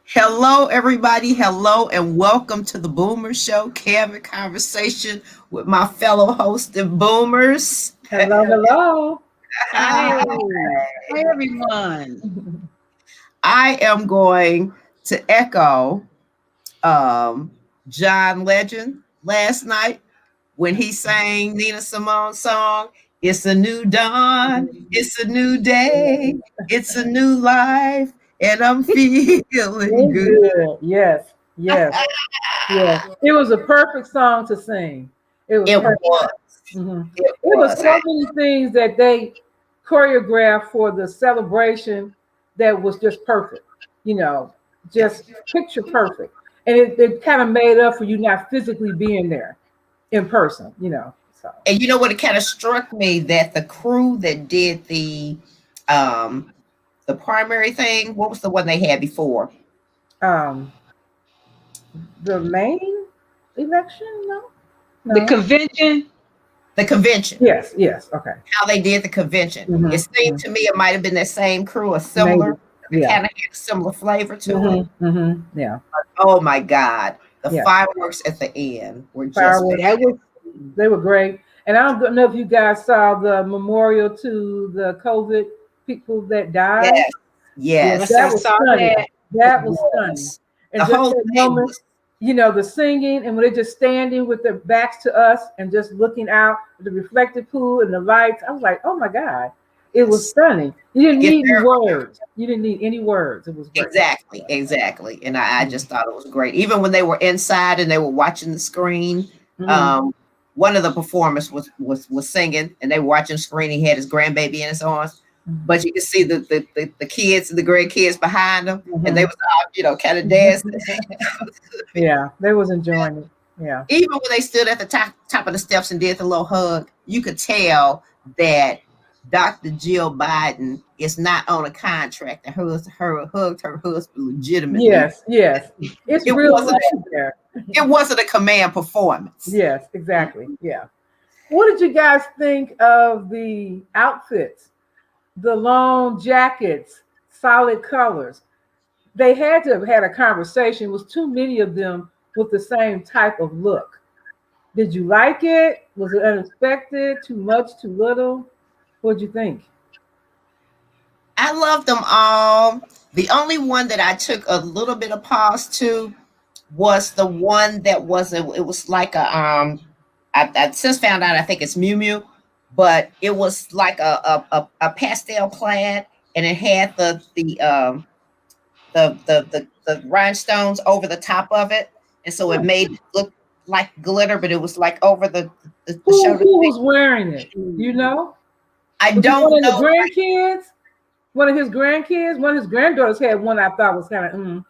Hello, everybody. Hello, and welcome to the Boomrz Show, Candid Conversation with my fellow host and boomers. Hello, hello. Hi, Hi. hi everyone. I am going to echo John Legend last night when he sang Nina Simone's song. It's a new dawn. It's a new day. It's a new life, and I'm feeling good. Good. Yes, yes, yes. It was a perfect song to sing. It was It perfect. was. Mhm. It It was was. so many things that they choreographed for the celebration that was just perfect. You know, just picture perfect. And it kind of made up for you not physically being there in person, So, And you know what? It kind of struck me that the crew that did um the primary thing, what was the one they had before? um, the main election, no, The no. convention, The convention. Yes, yes, okay. How they did the convention. It seemed Mm-hmm. to me it might have been that same crew or Maybe. similar. It Yeah. kind of had a similar flavor to it. Yeah. Oh my God. The Yeah. fireworks at the end were just Fireworks. that was They were great. And I don't know if you guys saw the memorial to the COVID people that died. yes, yes, That I yes. was saw stunning. that. It That was stunning. was. The And just whole that thing moment, was the singing and when they're just standing with their backs to us and just looking out at the reflected pool and the lights. I was like, oh my God. It was yes. stunning. You didn't If need any there words. You didn't need any words. It was great. Exactly, exactly. And I just thought it was great. Even when they were inside and they were watching the screen, Mm-hmm. um, one of the performers was singing and they were watching the screen. He had his grandbaby in his arms, but you could see the kids and the grandkids behind him, and they Mm-hmm. was all, kind of dancing. Yeah, they was enjoying it. Yeah. Even when they stood at the top of the steps and did the little hug, you could tell that Dr. Jill Biden is not on a contract. And her hugged her husband legitimately. Yes, yes. It's It real wasn't love there. it wasn't a command performance. Yes, exactly. Yeah. What did you guys think of the outfits? The long jackets, solid colors. They had to have had a conversation. It was too many of them with the same type of look. Did you like it? Was it unexpected? Too much? Too little? What'd you think? I love them all. The only one that I took a little bit of pause to was the one that it was like I since found out I think it's Mew Mew, but it was like a pastel plaid and it had the rhinestones over the top of it, and so it Hmm. made it look like glitter, but it was like over the Who shoulder. who was wearing it? You know? I Was it one don't of the know. grandkids? One of his grandkids? One of his granddaughters had one I thought was kind of,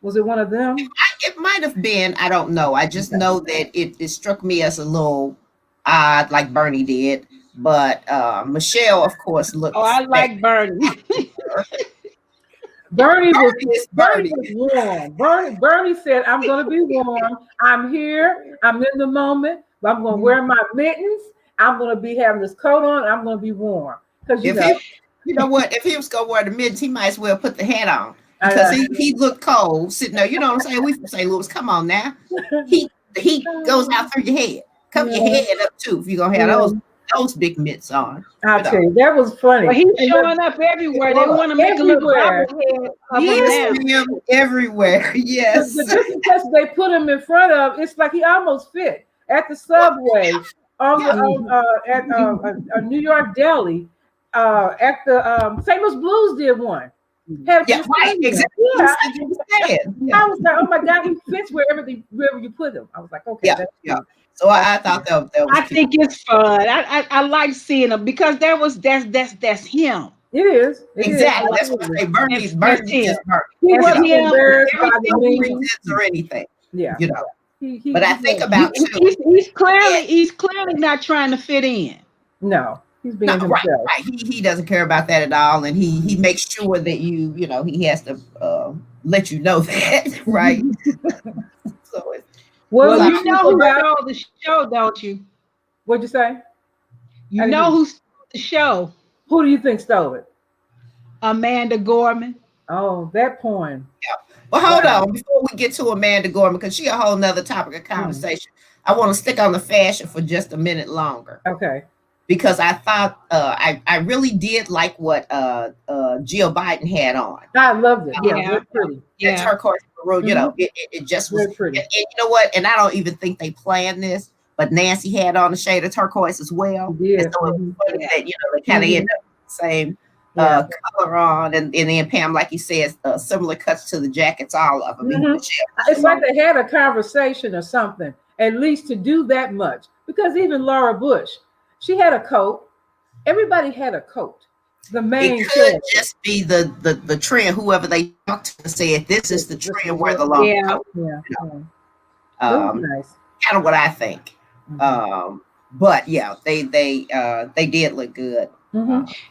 was it one of them? It might have been. I don't know. I just Okay. know that it struck me as a little odd, like Bernie did. But Michelle, of course, Oh, looked I like spectacular. Bernie. Bernie is Bernie Bernie. was warm. Bernie said, I'm gonna be warm. I'm here, I'm in the moment, but I'm gonna wear my mittens, I'm gonna be having this coat on, I'm gonna be warm. Because If he, you know what, if he was gonna wear the mittens, he might as well put the hat on because I, he looked cold sitting there. You know what I'm saying? We from St. Louis. Come on now. The heat goes out through your head. Cover your yeah, head up too if you're gonna have yeah. those big mitts on. You I'll know. tell you, that was funny. Well, he's And showing up everywhere. They look, want to make a little everywhere. bobblehead of him Yes, now. ma'am. Everywhere. The Yes. different places they put him in front of, it's like he almost fit at the Well, subway, on the yeah. at a New York deli, at the St. Louis Blues did one. Had Yeah, just right. yeah. Exactly. You said you were saying. Yeah. I was like, oh my God, he fits wherever you put him. I was like, okay, Yeah. that's Yeah. cute. So That's I cute. thought that was I cute. think it's fun. I like seeing him because that's him. It is. It is. Exactly. That's what I Absolutely. say. Bernie's That's Bernie's him. just Bernie. He That's You know, wasn't him. embarrassed by the Everything no he memes. pretense or anything. Yeah, You yeah. know. He But I think wasn't. about too. he's clearly not trying to fit in. No, he's No, being right, himself. right. He doesn't care about that at all, and he makes sure that he has to let you know that, right? So What Well, do so you you think know who about? stole the show, don't you? What'd you say? You I didn't know hear you. who stole the show? Who do you think stole it? Amanda Gorman. Oh, that poem. But hold Wow. on, before we get to Amanda Gorman, because she a whole nother topic of conversation, I want to stick on the fashion for just a minute longer. Okay. Because I thought I really did like what Jill Biden had on. I loved it. Yeah, Yeah. very pretty. That Yeah. turquoise maroon, you know, it just was Very pretty. and you know what? And I don't even think they planned this, but Nancy had on a shade of turquoise as well. She did. And so it was funny Yeah. that, you know, they kind of end up with the same Yeah. color on, and then Pam, like you said, similar cuts to the jackets, all of them. Even Michelle. It's like they had a conversation or something, at least to do that much. Because even Laura Bush, she had a coat. Everybody had a coat. The main It could character. just be the trend. Whoever they talked to said this is the trend, wear the long Yeah. coat. Yeah. You That know, was nice. kind of what I think. But yeah, they did look good.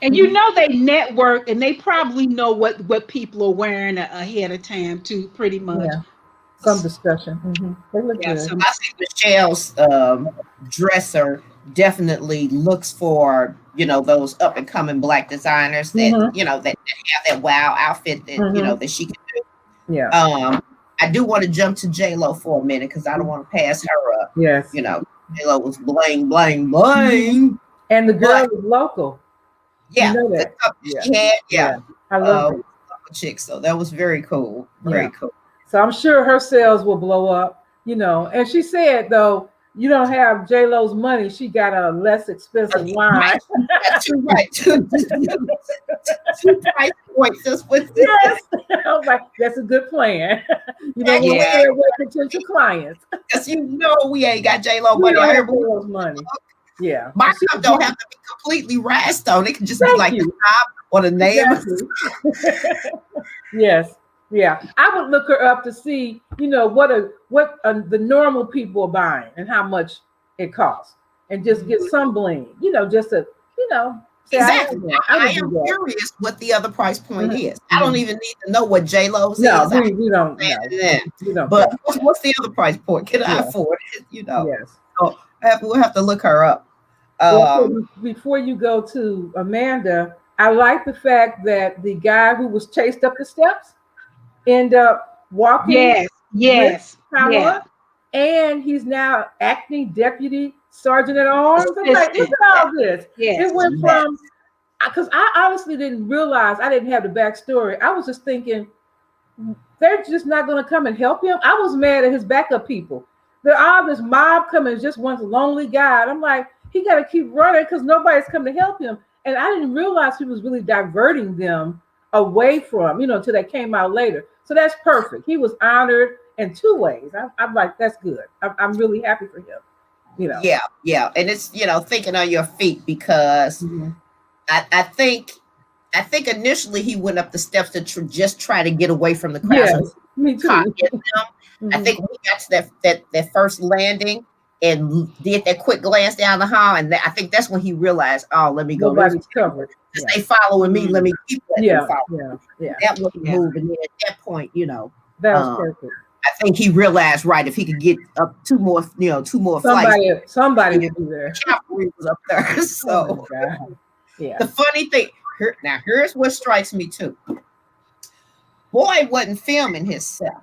And you know they network and they probably know what people are wearing ahead of time too, pretty much. Yeah. Some discussion. They look Yeah, good. I think Michelle's dresser definitely looks for, you know, those up and coming Black designers that you know that have that wow outfit that you know that she can do. Yeah. I do want to jump to J-Lo for a minute because I don't want to pass her up. Yes. You know, J-Lo was bling, bling, bling. And the girl is local. Yeah, You know that. the cup she had, yeah. I love it. Chick, so that was very cool. Very cool. So I'm sure her sales will blow up, you know. And she said, though, you don't have J-Lo's money. She got a less expensive line. Two price points. Just with Yes. I was like, that's a good plan. You know, we'll stay away potential clients. Because you know we ain't got J-Lo We money. don't have J-Lo's money. Yeah. My cup don't have to be completely rhinestone. It can just be like the top or the name. Exactly. Yes. Yeah. I would look her up to see, you know, what the normal people are buying and how much it costs, and just get some bling, you know, just to, you know, say, exactly. I am curious what the other price point is. I don't even need to know what J-Lo's is. We don't. We don't. But what's the other price point? Can I afford it? You know. Yes. So we'll have to look her up. Before you go to Amanda, I like the fact that the guy who was chased up the steps end up walking. Yes. And he's now acting deputy sergeant at arms. I'm like, look at all this. It went from, because I honestly didn't realize, I didn't have the backstory. I was just thinking, they're just not going to come and help him. I was mad at his backup people. They're all this mob coming, just one lonely guy. And I'm like, he got to keep running because nobody's coming to help him. And I didn't realize he was really diverting them away from, you know, until they came out later. So that's perfect. He was honored in two ways. I'm like, that's good. I'm really happy for him. You know. Yeah. And it's, you know, thinking on your feet because I think initially he went up the steps to just try to get away from the crowd. Yes, me too. I think when we got to that first landing and did that quick glance down the hall, and I think that's when he realized, oh, let me go. Nobody's covered. They following me. Let me keep them following. That was the move. And then at that point, you know, that was perfect. I think he realized, right, if he could get up two more flights. Somebody would be there. Cavalry was up there. So the funny thing, here's what strikes me too. Boy wasn't filming himself.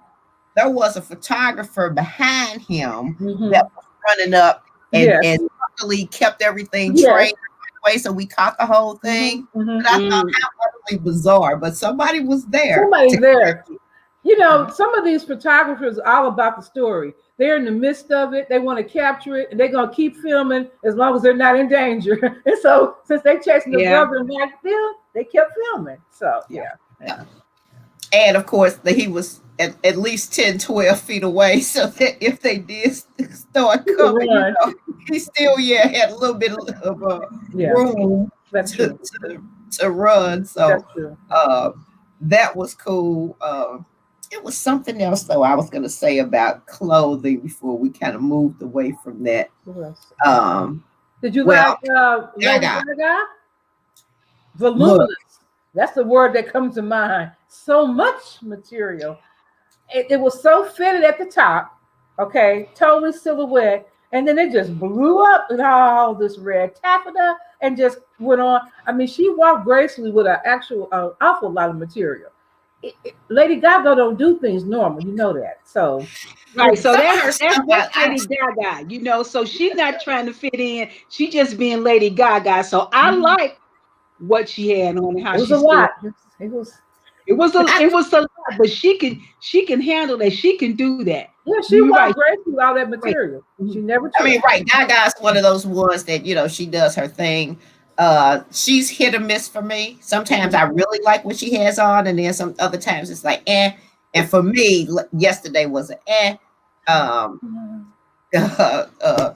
There was a photographer behind him that was running up and luckily kept everything trained way, so we caught the whole thing. But I thought how utterly bizarre, but somebody was there. Somebody's there. You know, some of these photographers are all about the story. They're in the midst of it. They want to capture it, and they're going to keep filming as long as they're not in danger. And so since they chasing the brother and back film, they kept filming. So, And of course, he was at least 10, 12 feet away, so that if they did start coming, you know, he still had a little bit of room to run. So that was cool. It was something else though I was going to say about clothing before we kind of moved away from that. Did you like Gaga? Voluminous. That's the word that comes to mind. So much material. It was so fitted at the top, totally silhouette, and then it just blew up with all this red taffeta and just went on. I mean, she walked gracefully with an awful lot of material. Lady Gaga don't do things normal. You know that. So Right. So Some of her that's stuff, Lady Gaga, so she's not trying to fit in. She just being Lady Gaga. So I like what she had on and how it was she a stood. lot. It was. I, It was a lot, but she can handle that. She can do that. Yeah, she You're right. walked great through all that Right. material. She Mhm. never I mean, tripped. right. Gaga's one of those ones that, she does her thing. She's hit or miss for me. Sometimes Mhm. I really like what she has on, and then some other times it's like, eh. And for me, yesterday was an eh. Um,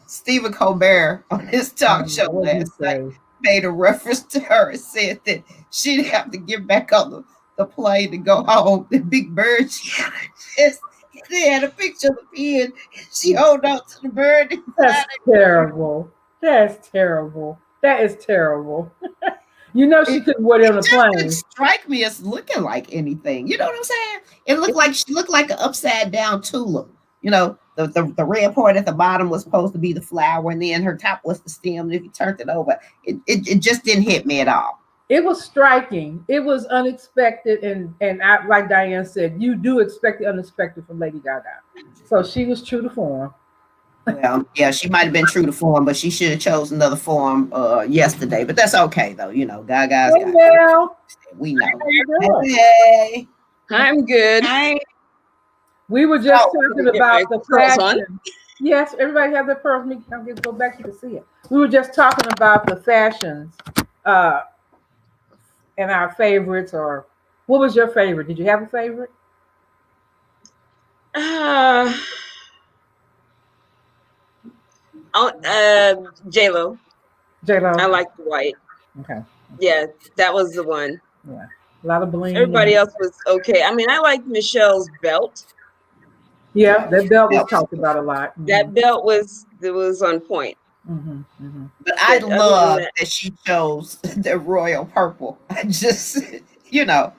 Stephen Colbert on his talk show What did he last night say? made a reference to her and said that she'd have to get back on the plane to go home. The big bird she had, they had a picture of the pen. She hold on to the bird and fly. That's terrible. That's terrible. That is terrible. You know she It, couldn't wear it on it the just didn't plane. strike me as looking like anything. You know what I'm saying? It looked It- like she looked like an upside down tulip. The red part at the bottom was supposed to be the flower, and then her top was the stem. And if you turned it over, it just didn't hit me at all. It was striking. It was unexpected, and like Diane said, you do expect the unexpected from Lady Gaga. So she was true to form. Well, yeah, she might have been true to form, but she should have chose another form yesterday. But that's okay though. Gaga's Hey got Mel, we know. how you doing? Hey. I'm good. I We were just So talking Get my about the pearls on. fashion. Yes, everybody have their pearls. I'll go back, you can see it. We were just talking about the fashions uh, and our favorites, or what was your favorite? Did you have a favorite? Uh, J Lo. J Lo. I like the white. Okay. Yeah, that was the one. Yeah. A lot of bling. Everybody And else was okay. I mean, I like Michelle's belt. yeah, that belt was yeah, talked about a lot. That belt was on point. but I But other than love that, that she chose the royal purple. I just, you know,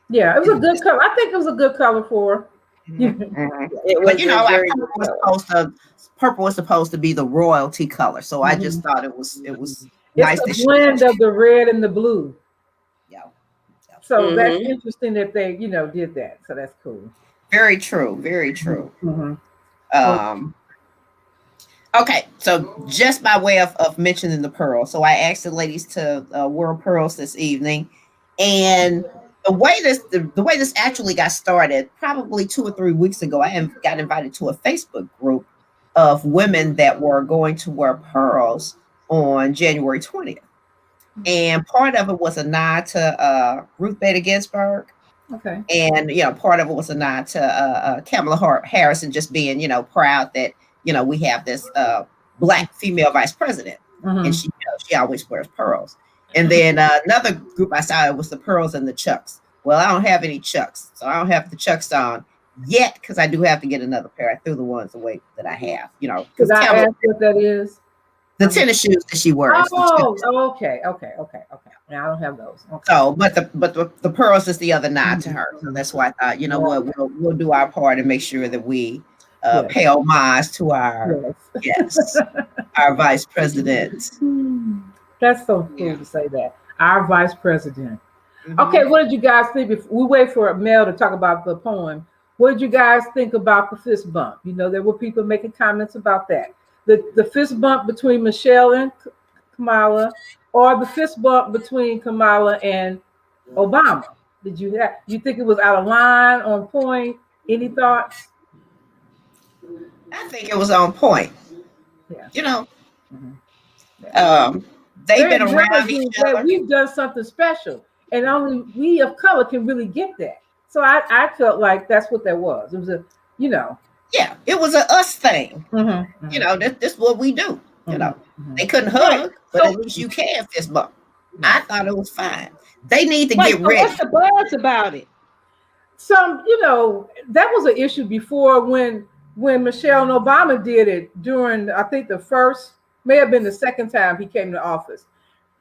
Yeah, it was a it, good color. I think it was a good color for her. mhm. it But was a very good color. purple was supposed to be the royalty color. So I just Mhm. thought it was It's nice a that she blend chose. of the red and the blue. Yeah, yeah. So that's Mm-hmm. interesting that they, did that. So that's cool. Very true. Very true. Mm-hmm. Oh, Um, okay, so just by way of mentioning the pearl, so I asked the ladies to wear pearls this evening, and the way this actually got started, probably 2 or 3 weeks ago, got invited to a Facebook group of women that were going to wear pearls on January 20th, and part of it was a nod to Ruth Bader Ginsburg, okay. and part of it was a nod to Kamala Harrison just being proud that we have this black female vice president, and Mm-hmm. she always wears pearls. And then another group I saw, it was the pearls and the chucks. Well, I don't have any chucks, so I don't have the chucks on yet because I do have to get another pair. I threw the ones away that I have, because Could I Kamala, ask what that is? the tennis shoes that she wears, the Oh, chucks. okay. Now I don't have those. Okay. So, but the pearls is the other nod to her. So that's why I thought, what, we'll do our part and make sure that we Yes. pay homage to our Yes. our vice president. That's so cool Yeah. to say that. Our vice president. Mhm. Okay, what did you guys think? We wait for Mel to talk about the poem. What did you guys think about the fist bump? There were people making comments about that. The fist bump between Michelle and Kamala, or the fist bump between Kamala and Obama. You think it was out of line, on point? Any thoughts? I think it was on point. Yeah. You know, Mhm. Yeah. they've They're been around acknowledging each that other. we've done something special, and only we of color can really get that. So I felt like that's what that was. It was Yeah, it was a us thing. Mhm. This is what we do. Mhm. They couldn't Right. hug, but at So least you can fist bump. I thought it was fine. They need to right. get So what's ready. the buzz about it? That was an issue before when Michelle and Obama did it during, I think, the first, may have been the second time he came to office.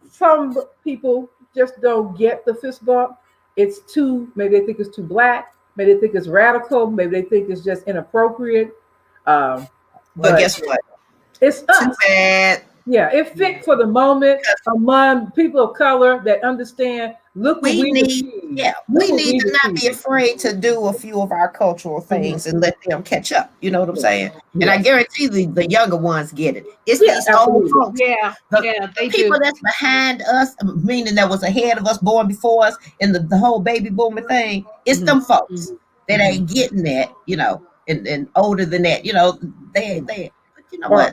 Some people just don't get the fist bump. Maybe they think it's too black, maybe they think it's radical, maybe they think it's just inappropriate. But But guess what? it's Too us. bad. Yeah, it fit for the moment among people of color that understand. Look what We we've need, achieved. yeah, Look we what need we've to not be achieved. afraid to do a few of our cultural things and let them catch up. You know what I'm saying? And I Yes. guarantee the younger ones get it. It's Yeah, these old absolutely. folks, Yeah, the, yeah, the they people do. that's behind us, meaning that was ahead of us, born before us, in the whole baby boomer thing. It's Mhm. them folks that Mhm. ain't getting that, and older than that, but you know Or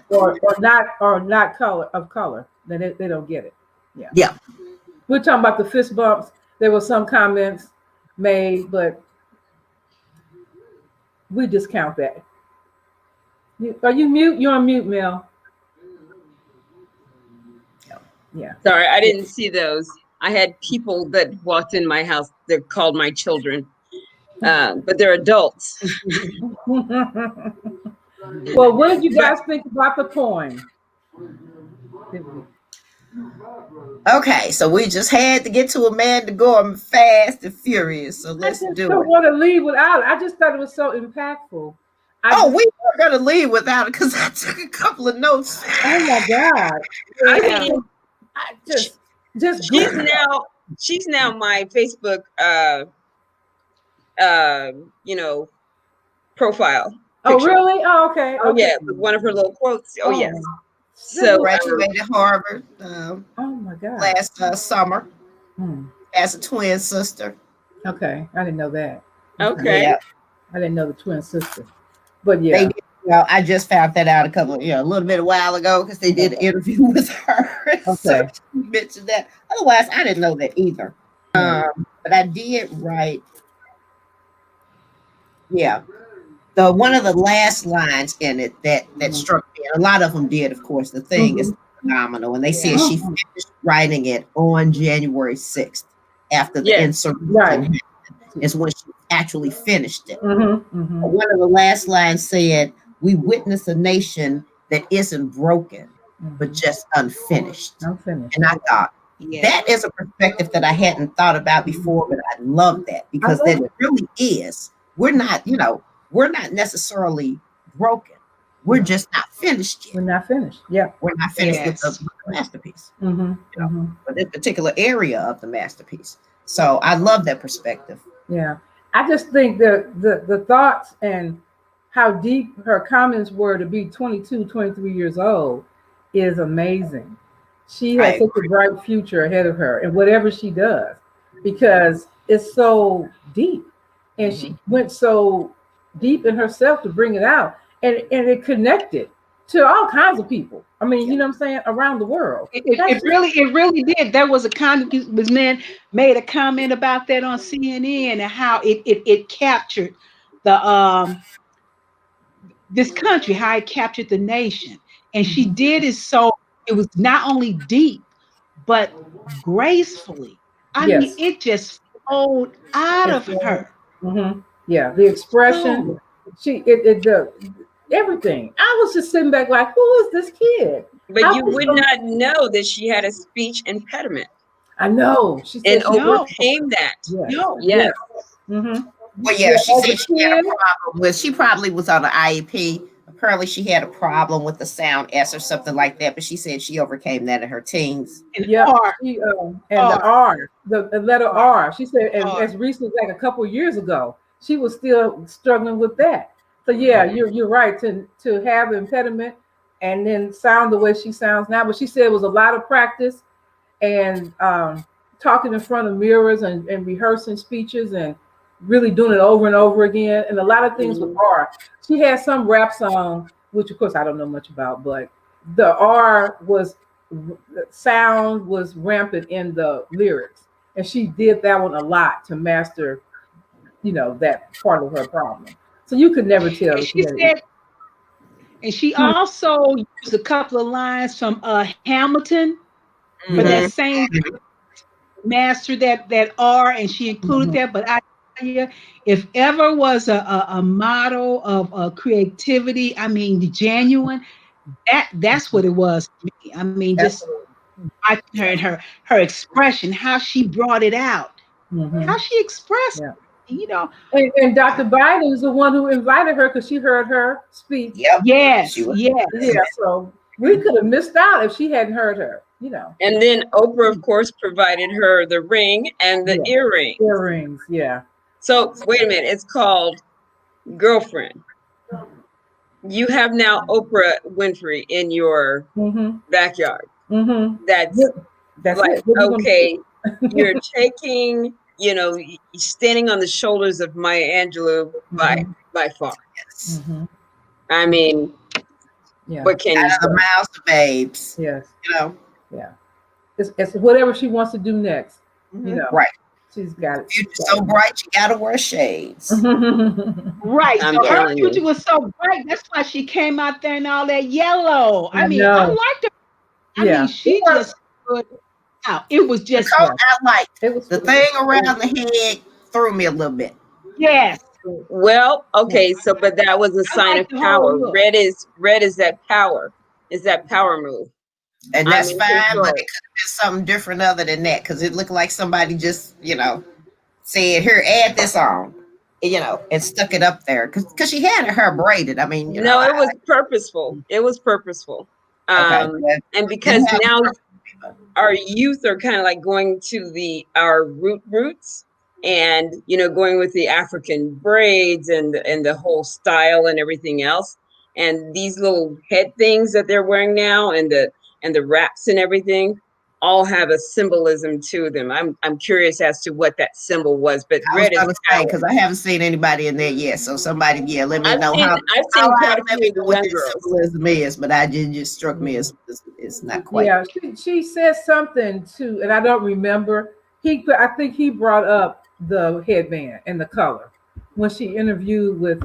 what? or not color of color. They don't get it. Yeah. Yeah. We're talking about the fist bumps. There were some comments made, but we discount that. Are you mute? You're on mute, Mel. Yeah. Sorry, I didn't see those. I had people that walked in my house that called my children, but they're adults. Well, what did you But guys think about the poem? okay, so we just had to get to Amanda Gorman fast and furious. So I let's just do don't it. want to leave without it. I just thought it was so impactful. I Oh, just, we were gonna leave without it because I took a couple of notes. oh my God. I Yeah. mean, I sh- just she's Google. now my Facebook you know, profile Oh, picture. really? Oh, okay. Oh Okay. yeah, with one of her little quotes. Oh yes. Oh, this So was so, Graduated Harvard oh my God. last summer Hmm. as a twin sister. Okay. I didn't know that. Okay. okay. Yeah, I didn't know the twin sister. But they yeah. did. Well, I just found that out a little bit a while ago because they did an interview with her. So Okay. she mentioned that. Otherwise, I didn't know that either. Yeah. But I did write, yeah, the one of the last lines in it that struck me, and a lot of them did, of course. The thing is Mhm. phenomenal, and they said Yeah. she Mhm. finished writing it on January 6th after the Yes. insurrection Right. is when she actually finished it. Mm-hmm. Mm-hmm. One of the last lines said, "We witness a nation that isn't broken, but Mm-hmm. just unfinished." I'm finished. And I thought, Yeah. that is a perspective that I hadn't thought about before, but I love that I because love that it. really is. We're not necessarily broken. We're No, just not finished yet. we're not finished. Yeah. We're not finished with Yes. the masterpiece, Mm-hmm. you know, Mm-hmm. for this particular area of the masterpiece. So I love that perspective. Yeah. I just think that the thoughts and how deep her comments were to be 22, 23 years old is amazing. She I has such a agree. bright future ahead of her in whatever she does because it's so deep. And she Mhm. went so deep in herself to bring it out. And it connected to all kinds of people. I mean, Yeah. you know what I'm saying? Around the world. It, it, That's it just really it really did. There was a congressman made a comment about that on CNN and how it captured the this country, how it captured the nation. And she mhm. did it so it was not only deep, but gracefully. I mean, Yes. it just flowed out It's of her. Yeah, the expression, Flowed. the everything. I was just sitting back like, who is this kid? But How you is would not know that she had a speech impediment I know. She and said she No, overcame that. yes, no. Yes. yes. Mm-hmm. Well, yeah, Yeah, she as a said she had a kid. problem with. She probably was on an IEP. Apparently, she had a problem with the sound S or something like that. But she said she overcame that in her teens. And Yep. R, And the R, R, the letter R, R. She said R. as recently like a couple years ago, she was still struggling with that. So yeah, you're right to have impediment and then sound the way she sounds now. But she said it was a lot of practice and talking in front of mirrors and rehearsing speeches and really doing it over and over again. And a lot of things with Mhm. R. She had some rap song, which of course I don't know much about, but the R was the sound was rampant in the lyrics. And she did that one a lot to master, that part of her problem. So you could never tell And that she she had it. said, and she also used a couple of lines from Hamilton for Yeah. that Mhm. same master that R, and she included Mhm. that. But I tell you, if ever was a model of creativity, I mean, the genuine, that's what it was to me. I mean, just Absolutely. watching her and her expression, how she brought it out, Hmm. how she expressed, Yeah. you know. And Dr. Biden is the one who invited her because she heard her speak. Yep, she Yes, was. yes. Yeah, so We could have missed out if she hadn't heard her, And then Oprah, of course, provided her the ring and the Yeah. earring. Earrings, yeah. So wait a minute, it's called Girlfriend. You have now Oprah Winfrey in your backyard. That's That's like, it. What are you gonna okay, you're taking, standing on the shoulders of Maya Angelou by far. Yes. I mean, Yeah. what can you Out of the say? mouths of babes. Yes. Yeah. It's whatever she wants to do next. Right. She's got it. Future's so bright, you gotta wear shades. Right. I'm So her telling you. future was so bright. That's why she came out there in all that yellow. I mean, I know. liked her. I Yeah. mean, she just stood out. It was The just coat I liked. It was The thing around the head threw me a little bit. yes. Well, okay, so but that was a sign like of the whole power. look. Red is that power. Is that power move? And I'm that's in fine, but control. it could have been something different other than that, because it looked like somebody just, said, here, add this on, and stuck it up there. Because she had her braided. I mean, No, it was purposeful. It was purposeful. okay. And because now our youth are kind of like going to our roots and going with the African braids and the whole style and everything else. And these little head things that they're wearing now and the wraps and everything all have a symbolism to them. I'm curious as to what that symbol was, but I was red is going to say, power. because I haven't seen anybody in there yet. So somebody, let me I've know seen how quite a few of the what young that girls. symbolism is, but I just struck me as it's not quite. Yeah, she said something too, and I don't remember. I think he brought up the headband and the color when she interviewed with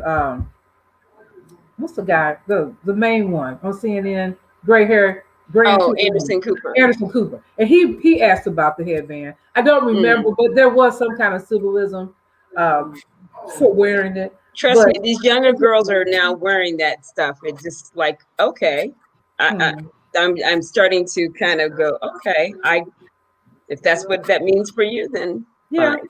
what's the guy, the main one on CNN, gray hair, Oh, Anderson Cooper. Anderson Cooper, and he asked about the headband. I don't remember, but there was some kind of symbolism for wearing it. Trust me, these younger girls are now wearing that stuff. It's just like, okay, I'm starting to kind of go, okay, if that's what that means for you, then yeah, fine.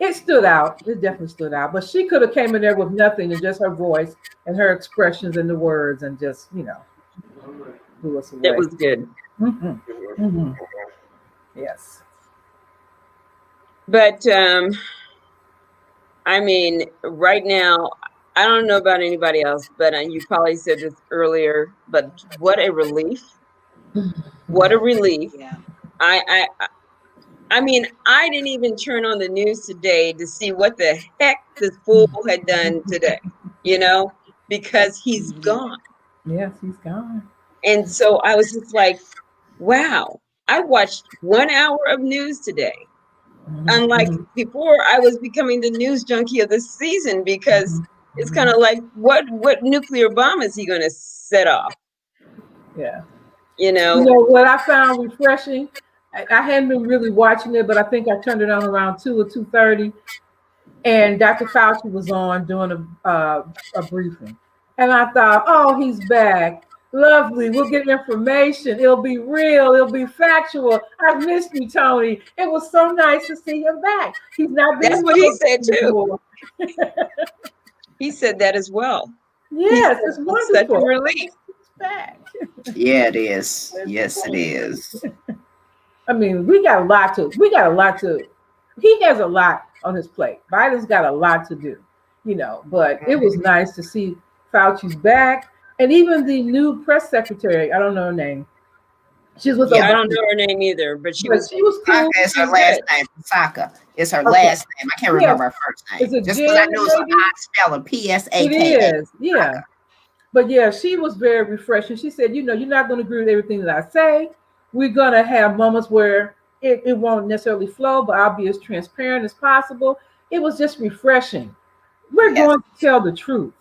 it stood out. It definitely stood out. But she could have came in there with nothing and just her voice and her expressions and the words and just blew us away. It was good. Yes. But I mean, right now, I don't know about anybody else, but you probably said this earlier, but what a relief. What a relief. Yeah. I mean, I didn't even turn on the news today to see what the heck this fool had done today, because he's gone. Yes, he's gone. And so I was just like, wow, I watched 1 hour of news today. Unlike before, I was becoming the news junkie of the season because it's kind of like, what nuclear bomb is he going to set off? Yeah. You know what I found refreshing? I hadn't been really watching it, but I think I turned it on around 2 or 2:30, and Dr. Fauci was on doing a briefing, and I thought, oh, he's back. Lovely. We'll get information. It'll be real. It'll be factual. I missed you, Tony. It was so nice to see him back. He's not. That's what he said too. He said that as well. Yes, it's wonderful. Such a relief. It's back. Yeah, it is. Yes, it is. I mean, we got a lot to. He has a lot on his plate. Biden's got a lot to do, But it was nice to see Fauci's back. And even the new press secretary, I don't know her name. She's with Obama. I don't know her name either, but she was cool. It's her last name. Saka. It's her last name. I can't remember her first name. Just because I knew it's an odd spelling. PSAK. It is, yeah. Saka. But yeah, she was very refreshing. She said, you're not going to agree with everything that I say. We're going to have moments where it won't necessarily flow, but I'll be as transparent as possible. It was just refreshing. We're going to tell the truth.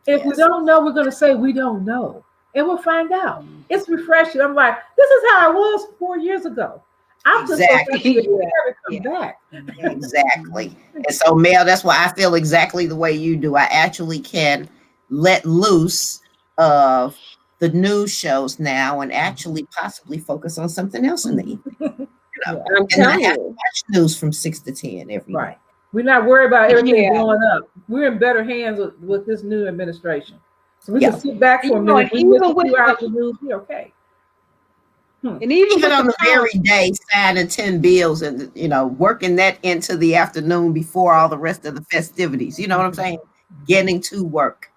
If we don't know, we're going to say we don't know, and we'll find out. It's refreshing. I'm like, this is how I was 4 years ago. I'm just come back. Exactly. And so, Mel, that's why I feel exactly the way you do. I actually can let loose of the news shows now and actually possibly focus on something else in the evening. I'm telling you, watch news from 6 to 10 every night. We're not worried about everything blowing up. We're in better hands with this new administration. So we Yeah. can sit back for a You know, minute. and We miss even a with few hours of news. Be okay. and even Even with on the the very day, signing 10 bills and, working that into the afternoon before all the rest of the festivities. You know what I'm saying? Getting to work.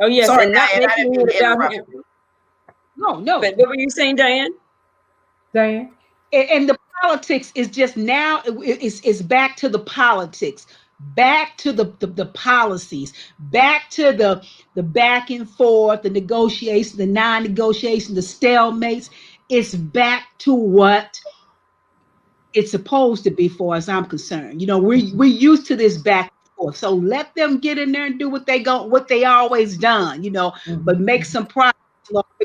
Oh yes, Sorry, and not Diane, I didn't making mean it to about interrupt him. you. no. But what were you saying, Diane? Diane? And the politics is just now it's back to the politics, back to the policies, back to the back and forth, the negotiation, the non-negotiation, the stalemates. It's back to what it's supposed to be, for as I'm concerned. We're used to this back and forth. So let them get in there and do what they always done, but make some progress.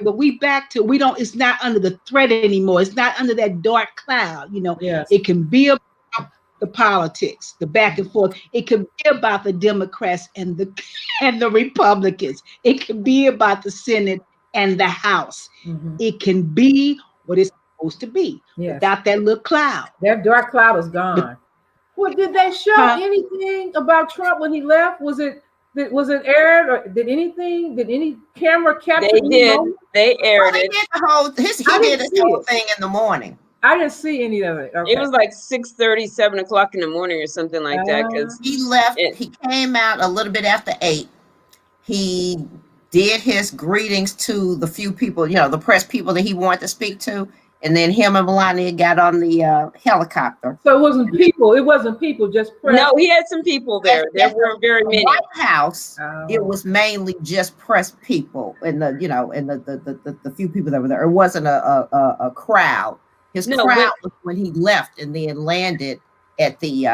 But we don't, it's not under the threat anymore. It's not under that dark cloud. Yes. It can be about the politics, the back and forth. It can be about the Democrats and the and the Republicans. It can be about the Senate and the House. It can be what it's supposed to be Yes. without that little cloud. That dark cloud is gone. Well, did they show anything about Trump when he left? Was it aired, or did any camera capture They any did. moment? They aired He it. did the whole, he I did didn't this see whole it. thing in the morning. I didn't see any of it. Okay. It was like 6:30, 7 o'clock in the morning or something like that. Because He left, he came out a little bit after 8. He did his greetings to the few people, the press people that he wanted to speak to. And then him and Melania got on the helicopter. So it wasn't people. It wasn't people. Just press. no, he had some people there. There weren't very many. White House. Oh. It was mainly just press people, and the few people that were there. It wasn't a crowd. His crowd was when he left and then landed at the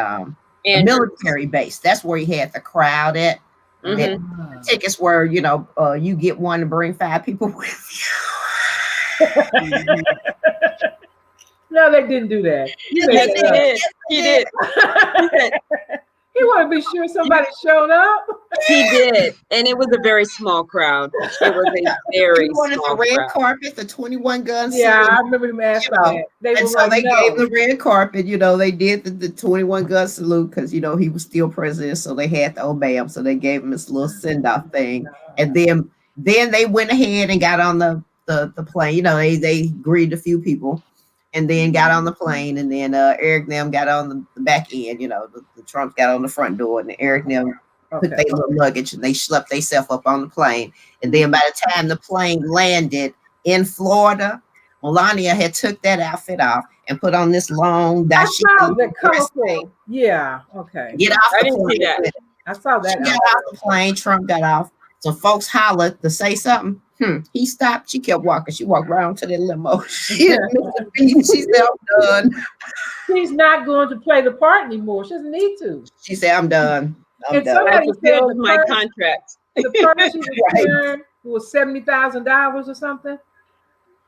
military base. That's where he had the crowd at. The tickets were, you get one to bring 5 people with you. No, they didn't do that. Yes, he did. He did. He wanted to be sure somebody showed up. He did, and it was a very small crowd. It was a very He wanted small the red crowd. carpet, the 21 gun Yeah, salute. I remember him asking that. They and were so like, they no. gave him the red carpet. They did the 21 gun salute because he was still president, so they had to obey him. So they gave him this little send off thing, and then they went ahead and got on the plane. They greeted a few people, and then got on the plane, and then Eric and them got on the back end. The Trump got on the front door, and Eric and them took their little luggage and they schlepped themselves up on the plane. And then by the time the plane landed in Florida, Melania had took that outfit off and put on this long the colorful. Yeah. Okay. Get off the didn't see plane. that. I saw that. She got off the plane. Trump got off. So folks hollered to say something. He stopped. She kept walking. She walked around to the limo. She said, "I'm done." She's not going to play the part anymore. She doesn't need to. She said, "I'm done. I'm done." Somebody said my contract. The purse she was wearing was $70,000 or something.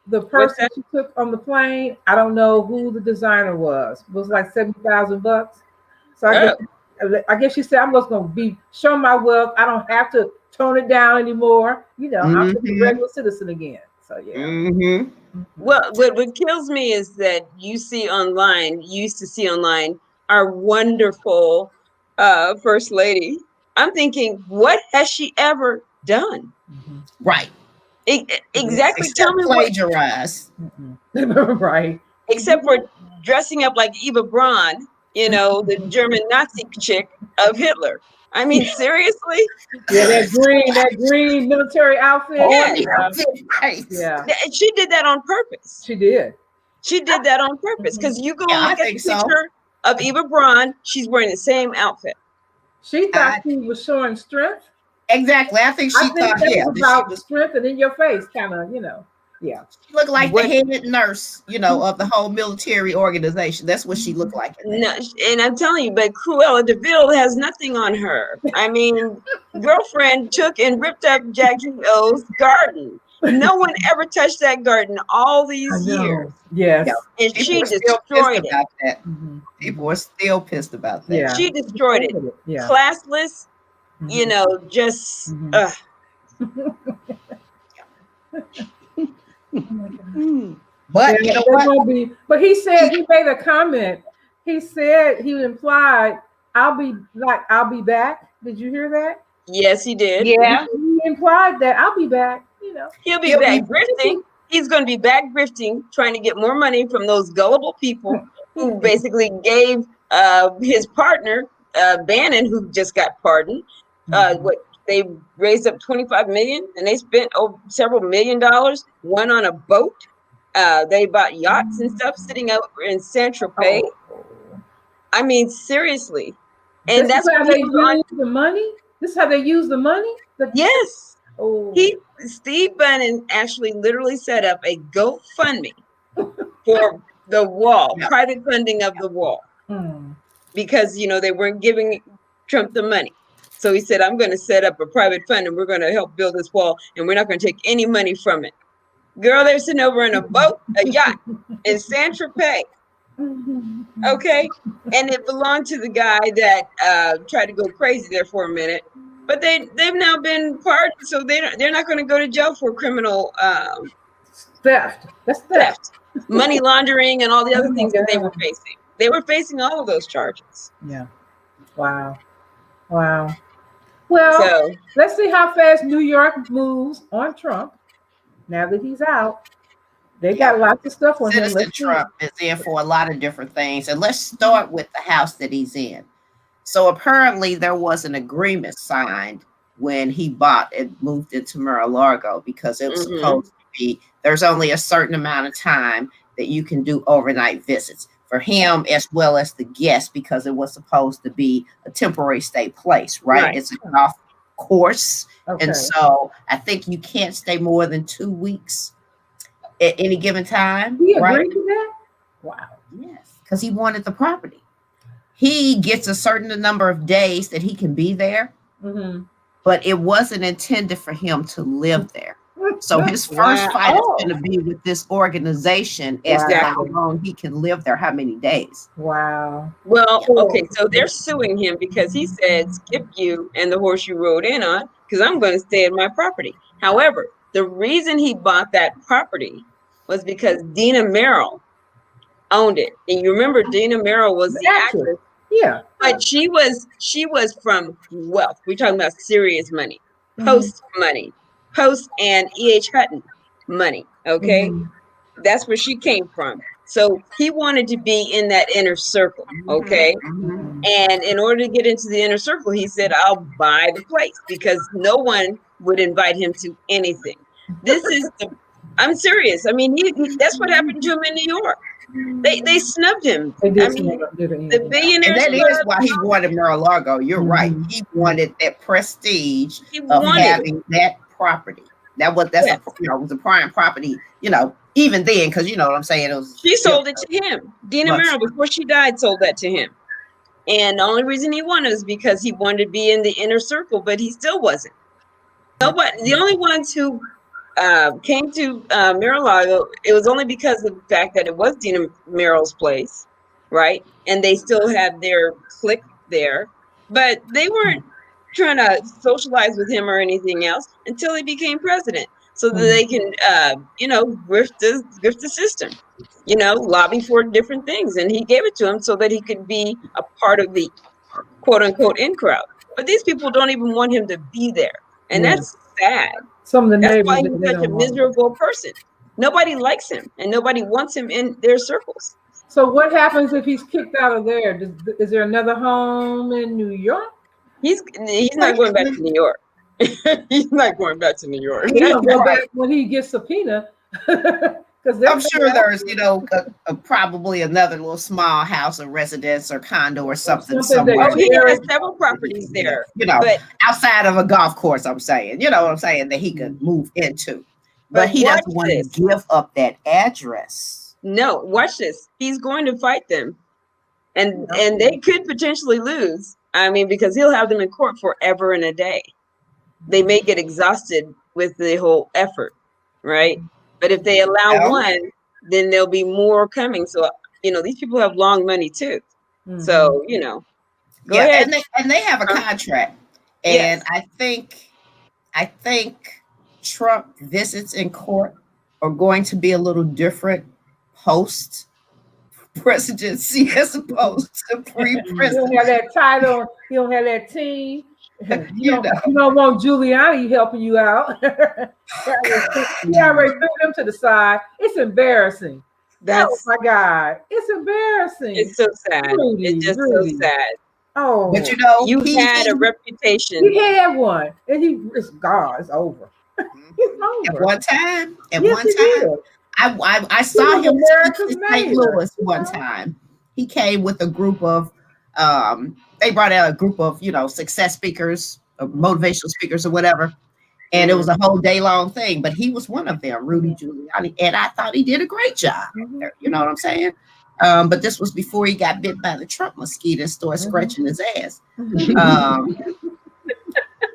The purse that she took on the plane, I don't know who the designer was. It was like $70,000. So I guess she said, "I'm just going to show my wealth. I don't have to tone it down anymore. I'm just a regular citizen again." So yeah. Well, what kills me is that you used to see online, our wonderful First Lady. I'm thinking, what has she ever done? Right. Exactly. Except tell me plagiarize. Right. Except for dressing up like Eva Braun, the German Nazi chick of Hitler. I mean, seriously? Yeah, that green military outfit. Yeah. She did that on purpose. She did. She did that on purpose. Because you go look at the picture of Eva Braun, she's wearing the same outfit. She thought she was showing strength. Exactly. I think thought that was about strength and in your face, kind of, Yeah. She looked like the head nurse, of the whole military organization. That's what she looked like. No, and I'm telling you, but Cruella de Vil has nothing on her. I mean, girlfriend took and ripped up Jackie O's garden. No one ever touched that garden all these years. Yes. Yeah. And she destroyed it. That. People were still pissed about that. Yeah. She destroyed it. Yeah. Classless, just But you know what? But he said, he made a comment. He said, he implied, I'll be back. Did you hear that? Yes, he did. Yeah. He implied that I'll be back. He'll be He'll back be- grifting. He's going to be back grifting, trying to get more money from those gullible people who basically gave his partner, Bannon, who just got pardoned, what they raised up 25 million, and they spent several $1,000,000, one on a boat. They bought yachts and stuff sitting out in Saint Tropez. Oh. I mean, seriously. And This is that's how what they he was on. use the money. This is how they use the money. Yes. Oh. Steve Bannon actually literally set up a GoFundMe for the wall, Yeah. private funding of the wall, because they weren't giving Trump the money. So he said, I'm going to set up a private fund and we're going to help build this wall and we're not going to take any money from it. Girl, they're sitting over in a boat, a yacht in Saint Tropez. Okay. And it belonged to the guy that tried to go crazy there for a minute. But they've now been pardoned, so they're not going to go to jail for criminal Theft. That's theft. money laundering, and all the other things that they were facing. They were facing all of those charges. Yeah. Wow. Well, So let's see how fast New York moves on Trump now that he's out. They got lots of stuff on him. Citizen Trump is in for a lot of different things. And let's start with the house that he's in. So apparently there was an agreement signed when he bought and moved into Mar-a-Lago, because it was supposed to be, there's only a certain amount of time that you can do overnight visits for him as well as the guests, because it was supposed to be a temporary stay place, right? It's a golf course. Okay. And so I think you can't stay more than 2 weeks at any given time. He right? agreed to that? Wow. Yes, because he wanted the property. He gets a certain number of days that he can be there, but it wasn't intended for him to live there. So his first fight is going to be with this organization as to how long he can live there, how many days. Wow. Well, okay, so they're suing him because he said, skip you and the horse you rode in on, because I'm going to stay at my property. However, the reason he bought that property was because Dina Merrill owned it. And you remember Dina Merrill was the actress. Yeah. But she was from wealth. We're talking about serious money. Post money. Post and E.H. Hutton money. Okay. That's where she came from. So he wanted to be in that inner circle. Okay. And in order to get into the inner circle, he said, I'll buy the place, because no one would invite him to anything. I'm serious. I mean, that's what happened to him in New York. They snubbed him. They did I mean, the the billionaires. And that is why he wanted Mar-a-Lago. You're right. He wanted that prestige of having that property. That's it was a prime property, even then, because you know what I'm saying. She sold it to him. Dina Merrill, before she died, sold that to him. And the only reason he wanted is because he wanted to be in the inner circle, but he still wasn't. Nobody. The only ones who came to Mar-a-Lago, it was only because of the fact that it was Dina Merrill's place, right? And they still had their clique there, but they weren't trying to socialize with him or anything else until he became president, so that they can, grift the system, lobby for different things. And he gave it to him so that he could be a part of the quote unquote in crowd. But these people don't even want him to be there, and that's sad. Some of the That's neighbors, why he's such a miserable person. Nobody likes him, and nobody wants him in their circles. So what happens if he's kicked out of there? Is there another home in New York? He's not going back to New York. He's not going back to New York. He's gonna go back when he gets subpoenaed. Because I'm sure there's, probably another little small house or residence or condo or something somewhere. Oh, he has several properties there. But outside of a golf course, I'm saying, what I'm saying, that he could move into. But he doesn't want to give up that address. No, watch this. He's going to fight them. And they could potentially lose. I mean, because he'll have them in court forever and a day. They may get exhausted with the whole effort, right? But if they allow one, then there'll be more coming. So, these people have long money too. So, go ahead. And they have a contract. And I think Trump visits in court are going to be a little different post presidency as opposed to pre-presidency. He don't have that title. He don't have that team. You know. You don't want Giuliani helping you out. He already threw them to the side. It's embarrassing. Oh That's my God, it's embarrassing. it's so sad. It's just so Rudy. sad. Oh, But you know, You had a reputation. he had one, and it's gone. It's over. It's at over. one time, Yes, he did. I He saw was him speak America's in St. mayor. Louis one time. He came with a group of they brought out a group of, success speakers, or motivational speakers or whatever. And it was a whole day long thing, but he was one of them, Rudy Giuliani, and I thought he did a great job. You know what I'm saying? But this was before he got bit by the Trump mosquito and started scratching his ass. Um,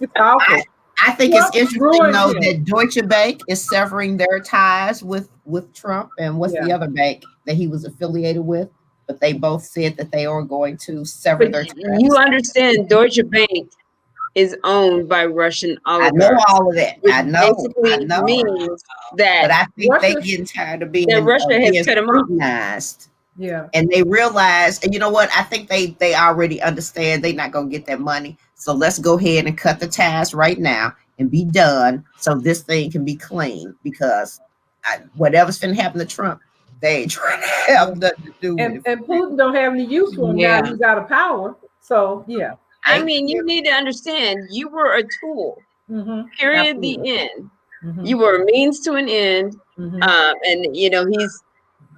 It's awful. I think Trump it's interesting ruined though him. that Deutsche Bank is severing their ties with Trump, and what's the other bank that he was affiliated with? But they both said that they are going to sever But their ties. you understand, Deutsche Bank is owned by Russian I know oligarchs, all of that. which I know. basically means But that I think they Russia's- getting tired of being Russia has cut them off. scrutinized. Yeah. And they realize, and you know what? I think they already understand they're not going to get that money. So let's go ahead and cut the ties right now and be done, so this thing can be clean. Because whatever's going to happen to Trump, they ain't trying to have nothing to do with And it. Putin don't have any use for him now. Yeah. He's out of power. So yeah. I mean, you need to understand, you were a tool. Period. Absolutely. The end. Mhm. You were a means to an end, Mhm. and he's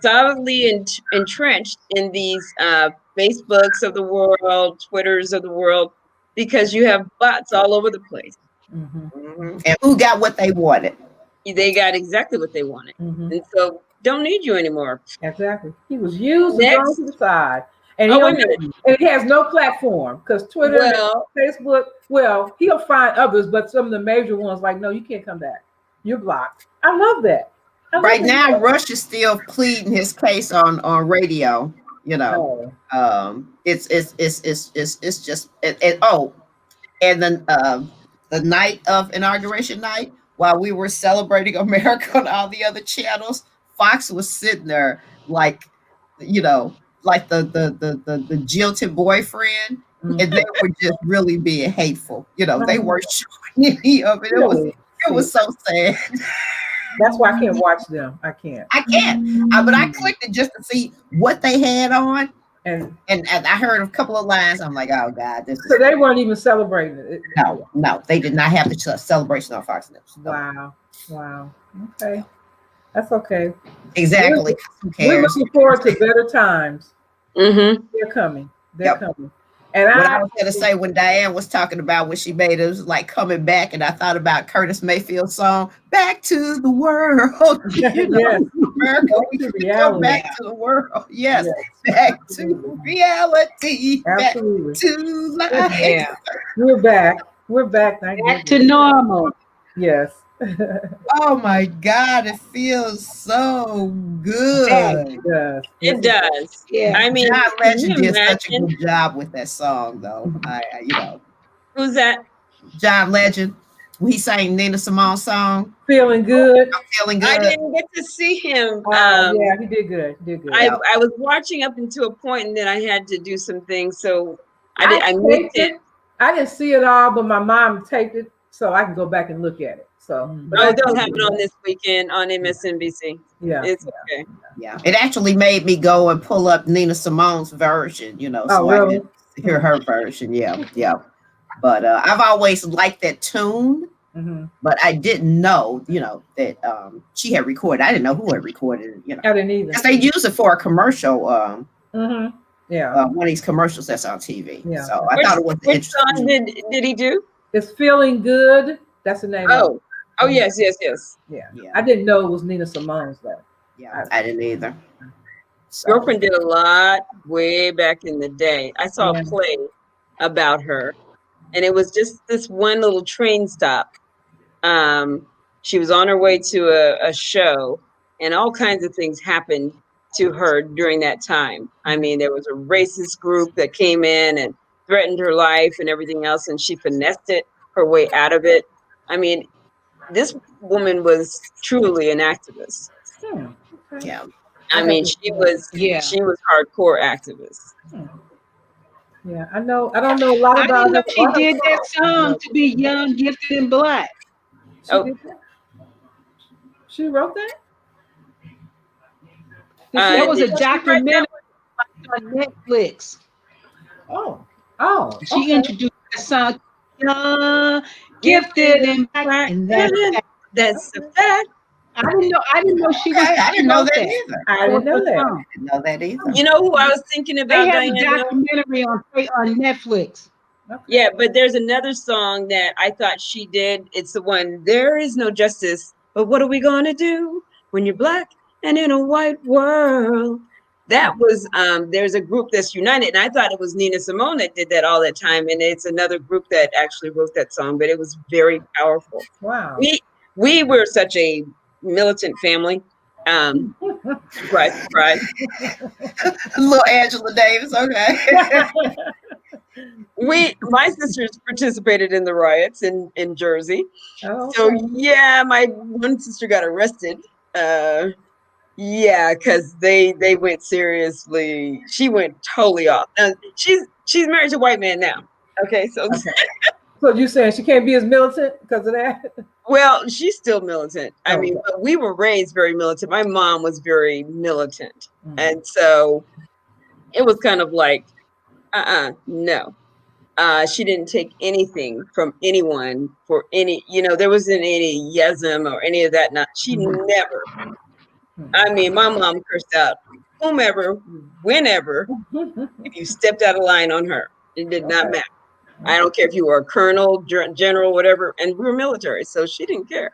solidly entrenched in these Facebooks of the world, Twitters of the world, because you have bots all over the place. And who got what they wanted? They got exactly what they wanted, and so don't need you anymore. Exactly. He was used and Next. thrown to the side. And, Oh, wait a minute. and he has no platform because Twitter, Well, Facebook, well, he'll find others, but some of the major ones, like, no, you can't come back. You're blocked. I love that. I love Right that. now, Rush is still pleading his case on radio. It's just and then the night of inauguration night, while we were celebrating America on all the other channels, Fox was sitting there like, like the jilted boyfriend, and they were just really being hateful. They weren't showing any of it. It was so sad. That's why I can't watch them. I can't. I can't. But I clicked it just to see what they had on, And I heard a couple of lines. I'm like, oh God, so they weren't even celebrating it. No, they did not have the celebration on Fox News. No. Wow. Okay. That's okay. Exactly. Who We're cares? looking forward to better times. mm-hmm. They're coming. They're Yep. coming. And What I was going to say, when Diane was talking about when she made it was like coming back, and I thought about Curtis Mayfield's song "Back to the World." Yes. America, we Back to can go reality. back to the world. Yes, back to reality. Absolutely. Back to life. Yeah. We're back. We're back. Thank Back you. to normal. Yes. Oh my God, it feels so good. It does. It does. Yeah. I mean, John can you Legend did such a imagine? good job with that song, though. Who's that? John Legend, when he sang Nina Simone's song, Feeling good. I'm feeling good. I didn't get to see him. Yeah, he did good. He did good. I was watching up until a point, and then I had to do some things, so I taped missed it. I didn't see it all, but my mom taped it, so I can go back and look at it. So, but Oh, they'll have it on this weekend on MSNBC. Yeah. It's okay. Yeah, it actually made me go and pull up Nina Simone's version, so Oh, I really? could hear her version. Yeah. But I've always liked that tune, but I didn't know, that she had recorded. I didn't know who had recorded it, I didn't either. because they use it for a commercial. Yeah. One of these commercials that's on TV. Yeah. So I thought it was Which interesting. song did he do? It's Feeling Good. That's the name of it. Oh, yes. Yeah. I didn't know it was Nina Simone's though. Yeah, I didn't either. So, Girlfriend did a lot way back in the day. I saw Yeah. a play about her, and it was just this one little train stop. She was on her way to a show, and all kinds of things happened to her during that time. I mean, there was a racist group that came in and threatened her life and everything else, and she finessed her way out of it. I mean, this woman was truly an activist. yeah. I mean, she was Yeah. hardcore activist. Yeah, I know. I don't know a lot I about didn't know her. she did that song to be young, gifted, and black. She Oh. did that. She wrote that. That was a Did she write documentary on Netflix. Oh, oh, She okay. introduced the song, young, Gifted gifted, and black, black and that's women. that. That's a Okay. fact. I didn't know she Okay, I didn't know wrote that that. either. I That was didn't know her that. song. Didn't know that either. You know who I was thinking They about, have a Diane? documentary on Netflix. Okay. Yeah, but there's another song that I thought she did. It's the one, There Is No Justice, but what are we gonna do when you're black and in a white world? That was there's a group that's united, and I thought it was Nina Simone that did that all that time, and it's another group that actually wrote that song, but it was very powerful. Wow. We were such a militant family. Surprise, surprise. Little Angela Davis, okay. My sisters participated in the riots in Jersey. Oh, So okay. yeah, my one sister got arrested. Yeah, because they went seriously. She went totally off. She's married to a white man now. Okay, so Okay. So you saying she can't be as militant because of that? well, she's still militant. I mean, Okay. but we were raised very militant. My mom was very militant, Mhm. and so it was kind of like, no. She didn't take anything from anyone for any, there wasn't any yesm or any of that. Not, she Mhm. never. Mhm. I mean, my mom cursed out whomever, whenever, if you stepped out of line on her. It did not matter. I don't care if you were a colonel, general, whatever, and we were military, so she didn't care.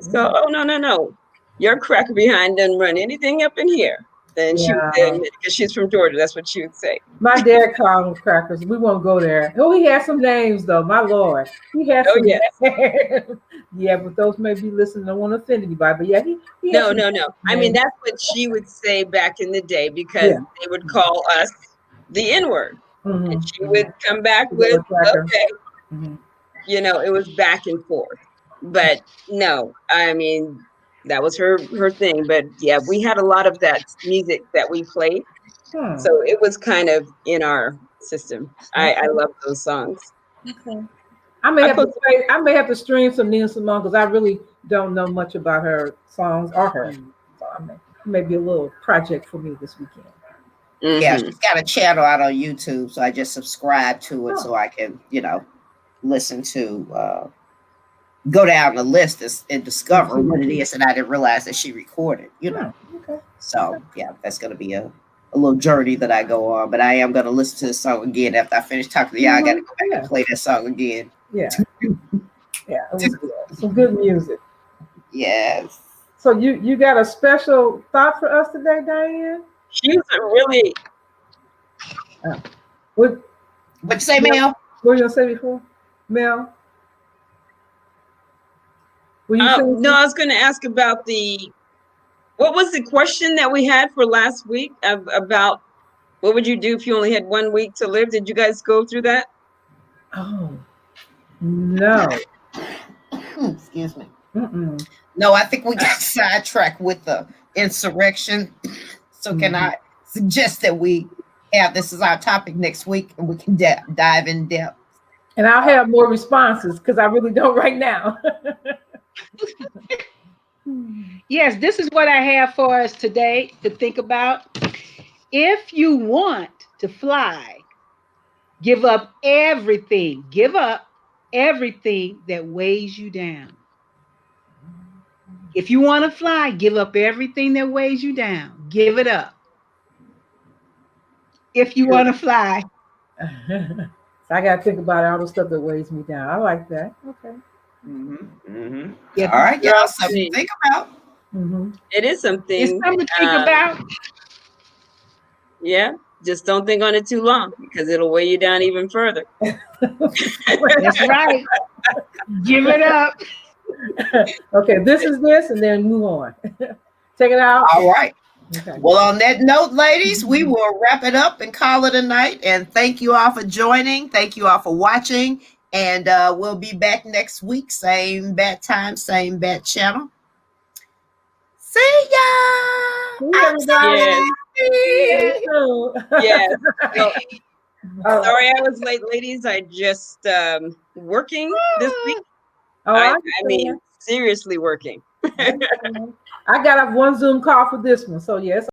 So, oh no, no, no, your cracker behind doesn't run anything up in here. Then she would Yeah. admit, because she's from Georgia, that's what she would say. My dad called them crackers. We won't go there. Oh, he had some names though. My lord, he had Oh some yes. names. Yeah, but those may be listening. Don't want to offend anybody. But yeah, he had No, some no, no. I mean, names. that's what she would say back in the day because Yeah. they would call us the N-word. And she Mm-hmm. would come back with, Cracker. okay, Mm-hmm. it was back and forth. But no, I mean, that was her thing. But yeah, we had a lot of that music that we played. Hmm. So it was kind of in our system. I love those sons. Okay. I may I have to put play, I may have to stream some Nina Simone because I really don't know much about her songs or her. So it may be a little project for me this weekend. Yeah, Mhm. she's got a channel out on YouTube, so I just subscribe to it Oh. so I can, listen to go down the list and discover what it is that I didn't realize that she recorded, Okay. So yeah, that's gonna be a little journey that I go on. But I am gonna listen to the song again after I finish talking to y'all. I gotta go back and play that song again. Yeah. Yeah, it was good. Some good music. Yes. So you got a special thought for us today, Diane? She was a really What What you say, Mel? what were you gonna say before? Mel? Were you saying no, I was going to ask about what was the question that we had for last week about what would you do if you only had 1 week to live? Did you guys go through that? Oh no. Excuse me. Mm-mm. No, I think we got sidetracked with the insurrection. So can I suggest that we have this as our topic next week and we can dive in depth? And I'll have more responses because I really don't right now. Yes, this is what I have for us today to think about. If you want to fly, give up everything. Give up everything that weighs you down. If you want to fly, give up everything that weighs you down. Give it up. If you want to fly. So I gotta think about all the stuff that weighs me down. I like that. Okay. Yep. All right, y'all, something to think about. Mm-hmm. It is something. It's something to think about. Yeah, just don't think on it too long because it'll weigh you down even further. That's right. Give it up. Okay, this is this, and then move on. Take it out. All right. Okay. Well, on that note, ladies, we will wrap it up and call it a night. And thank you all for joining. Thank you all for watching. And we'll be back next week. Same bat time, same bat channel. See ya. See you, I'm so everybody. happy. Yes. soon. Yes. Well, Oh, sorry I was late, ladies. I just working this week. I I mean, understand. seriously working. I understand. I got off one Zoom call for this one, so yes,